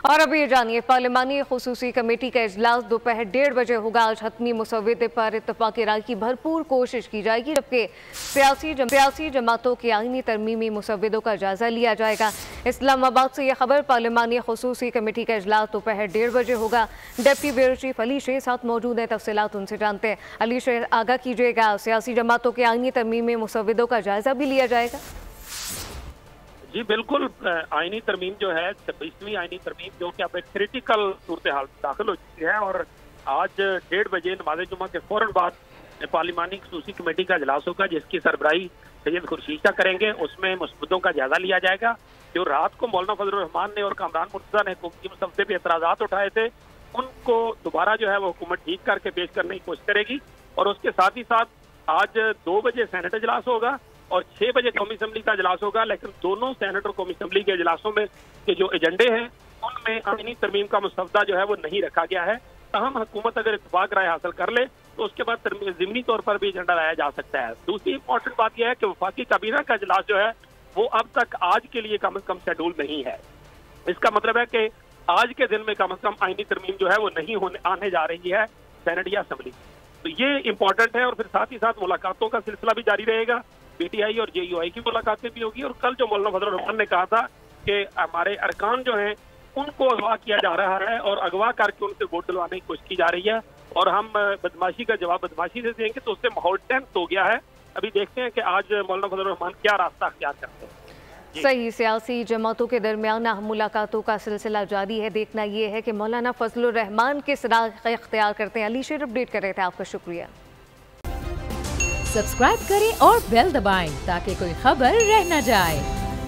और अभी ये जानिए, पार्लिमानी खुसूसी कमेटी का इजलास दोपहर 1:30 बजे होगा। आज हतमी मुसव्वदे पर इत्तफाक राय की भरपूर कोशिश की जाएगी, जबकि सियासी जमातों के आईनी तरमीमी मुसव्वदों का जायजा लिया जाएगा। इस्लामाबाद से यह खबर। पार्लिमानी खुसूसी कमेटी का इजलास दोपहर 1:30 बजे होगा। डिप्टी ब्यूरो चीफ अली शेर साथ मौजूद हैं, तफसीलात उनसे जानते हैं। अली शेर, आगाह कीजिएगा, सियासी जमातों के आईनी तरमीमी मुसव्वदों का जायजा भी लिया जाएगा? जी बिल्कुल, आईनी तरमीम जो है 26वीं आईनी तरमीम जो कि अब एक क्रिटिकल सूरत हाल दाखिल हो चुकी है और आज 1:30 बजे नमाज जुमा के फौरन बाद पार्लिमानी खसूसी कमेटी का इजलास होगा, जिसकी सरबराही सैयद खुर्शीद शाह करेंगे। उसमें मुद्दों का जायजा लिया जाएगा। जो रात को मौलाना फजलुर रहमान ने और कामरान मुर्तजा ने हुकूमती मसवदे पे एतराज़ात उठाए थे, उनको दोबारा जो है वो हुकूमत ठीक करके पेश करने की कोशिश करेगी। और उसके साथ ही साथ आज 2 बजे सेनेट इजलास होगा और 6 बजे कौमी असम्बली का इजलास होगा। लेकिन दोनों सेनेट और कौमी असम्बली के इजलासों में के जो एजेंडे हैं उनमें आईनी तरमीम का मसवदा जो है वो नहीं रखा गया है। तहम हुकूमत अगर इत्तफाक राय हासिल कर ले तो उसके बाद ज़िमनी तौर पर भी एजेंडा लाया जा सकता है। दूसरी इंपॉर्टेंट बात यह है कि वफाकी काबीना का इजलास जो है वो अब तक आज के लिए कम से कम शेड्यूल नहीं है। इसका मतलब है कि आज के दिन में कम से कम आईनी तरमीम जो है वो नहीं आने जा रही है सेनेट या असम्बली। तो ये इंपॉर्टेंट है। और फिर साथ ही साथ मुलाकातों का सिलसिला भी जारी रहेगा। पीटीआई और जेयूआई की मुलाकातें भी होगी। और कल जो मौलाना फजलुर रहमान ने कहा था कि हमारे अरकान जो हैं उनको अगवा किया जा रहा है और अगवा करके उनसे वोट दिलवाने की कोशिश की जा रही है और हम बदमाशी का जवाब बदमाशी से देंगे, तो उससे माहौल टेंस हो गया है। अभी देखते हैं कि आज मौलाना फजलुर रहमान क्या रास्ता अख्तियार करते हैं। सही, सियासी जमातों के दरमियान मुलाकातों का सिलसिला जारी है। देखना यह है कि मौलाना फजलुर रहमान किस राह इख्तियार करते हैं। अली शेर अपडेट कर रहे थे, आपका शुक्रिया। सब्सक्राइब करें और बेल दबाएं ताकि कोई खबर रह न जाए।